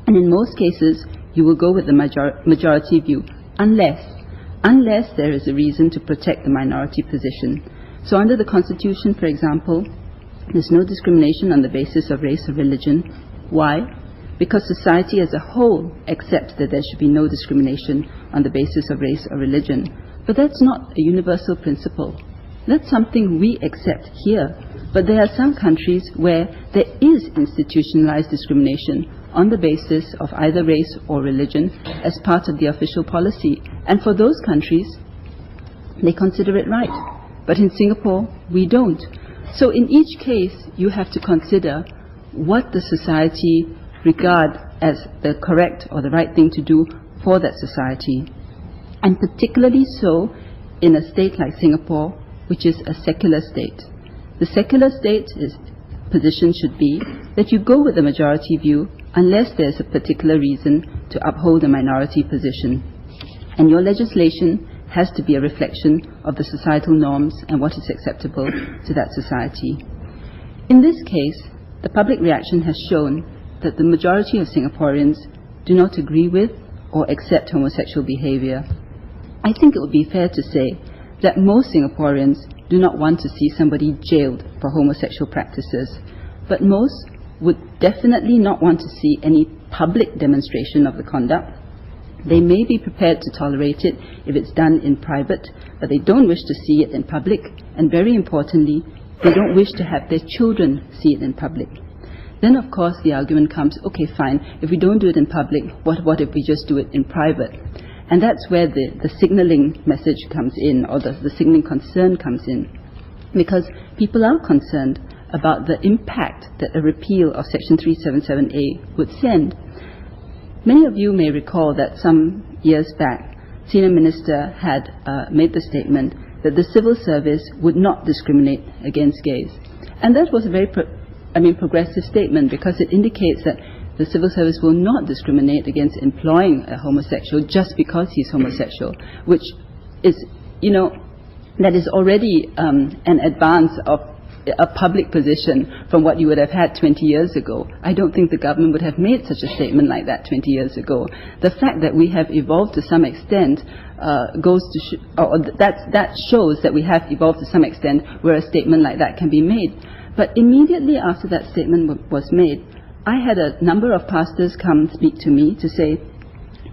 And in most cases, you will go with the majority view, unless there is a reason to protect the minority position. So under the Constitution, for example, there's no discrimination on the basis of race or religion. Why? Because society as a whole accepts that there should be no discrimination on the basis of race or religion. But that's not a universal principle. That's something we accept here. But there are some countries where there is institutionalized discrimination on the basis of either race or religion as part of the official policy. And for those countries, they consider it right. But in Singapore, we don't. So in each case, you have to consider what the society regard as the correct or the right thing to do for that society. And particularly so in a state like Singapore, which is a secular state. The secular state's position should be that you go with the majority view unless there's a particular reason to uphold the minority position. And your legislation has to be a reflection of the societal norms and what is acceptable to that society. In this case, the public reaction has shown that the majority of Singaporeans do not agree with or accept homosexual behavior. I think it would be fair to say that most Singaporeans do not want to see somebody jailed for homosexual practices, but most would definitely not want to see any public demonstration of the conduct. They may be prepared to tolerate it if it's done in private, but they don't wish to see it in public, and very importantly, they don't wish to have their children see it in public. Then, of course, the argument comes, okay, fine, if we don't do it in public, what if we just do it in private? And that's where the signalling message comes in, or the signalling concern comes in, because people are concerned about the impact that a repeal of Section 377A would send. Many of you may recall that some years back, Senior Minister had made the statement that the civil service would not discriminate against gays. And that was a very progressive statement, because it indicates that the civil service will not discriminate against employing a homosexual just because he's homosexual, which is, that is already an advance of a public position from what you would have had 20 years ago. I don't think the government would have made such a statement like that 20 years ago. The fact that we have evolved to some extent that shows that we have evolved to some extent where a statement like that can be made. But immediately after that statement was made, I had a number of pastors come speak to me to say,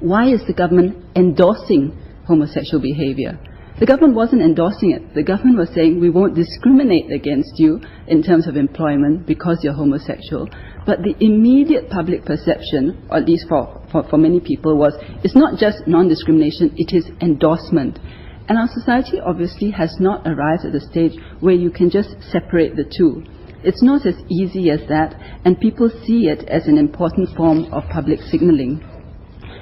why is the government endorsing homosexual behavior? The government wasn't endorsing it. The government was saying, we won't discriminate against you in terms of employment because you're homosexual. But the immediate public perception, or at least for many people, was it's not just non-discrimination, it is endorsement. And our society obviously has not arrived at the stage where you can just separate the two. It's not as easy as that, and people see it as an important form of public signalling.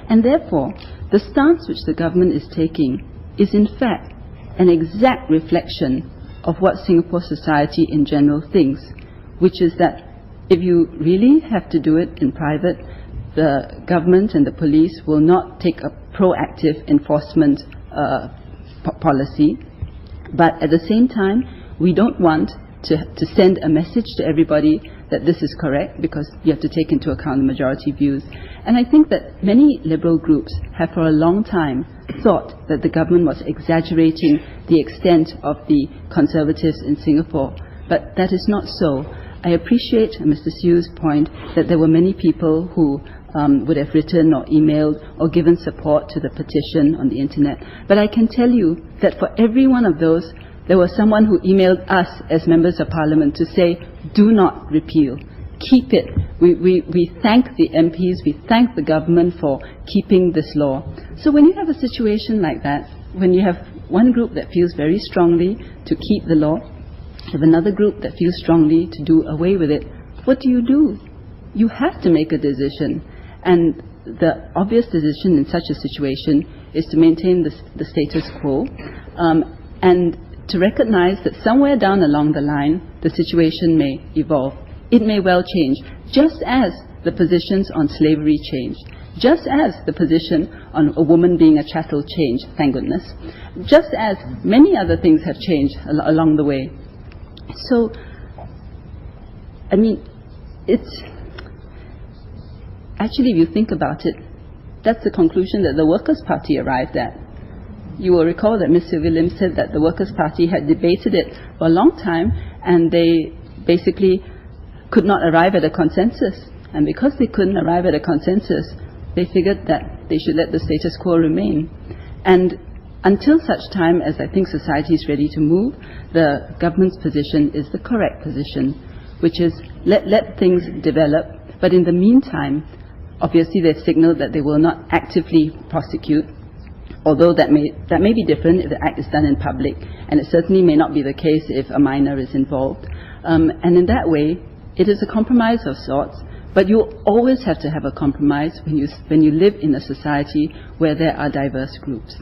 And therefore, the stance which the government is taking is in fact an exact reflection of what Singapore society in general thinks, which is that if you really have to do it in private, the government and the police will not take a proactive enforcement policy. But at the same time, we don't want to send a message to everybody that this is correct, because you have to take into account the majority views. And I think that many liberal groups have for a long time thought that the government was exaggerating the extent of the conservatives in Singapore. But that is not so. I appreciate Mr. Siu's point that there were many people who would have written or emailed or given support to the petition on the internet. But I can tell you that for every one of those, there was someone who emailed us as members of parliament to say, do not repeal. Keep it. We thank the MPs, we thank the government for keeping this law. So when you have a situation like that, when you have one group that feels very strongly to keep the law, you have another group that feels strongly to do away with it, what do? You have to make a decision. And the obvious decision in such a situation is to maintain the status quo and to recognize that somewhere down along the line, the situation may evolve. It may well change, just as the positions on slavery changed, just as the position on a woman being a chattel changed, thank goodness, just as many other things have changed along the way. So, I mean, actually, if you think about it, that's the conclusion that the Workers' Party arrived at. You will recall that Ms. Sylvia Lim said that the Workers' Party had debated it for a long time, and they basically could not arrive at a consensus. And because they couldn't arrive at a consensus, they figured that they should let the status quo remain. And until such time as I think society is ready to move, the government's position is the correct position, which is let things develop. But in the meantime, obviously they've signaled that they will not actively prosecute, although that may be different if the act is done in public, and it certainly may not be the case if a minor is involved. And in that way, it is a compromise of sorts, but you always have to have a compromise when you live in a society where there are diverse groups.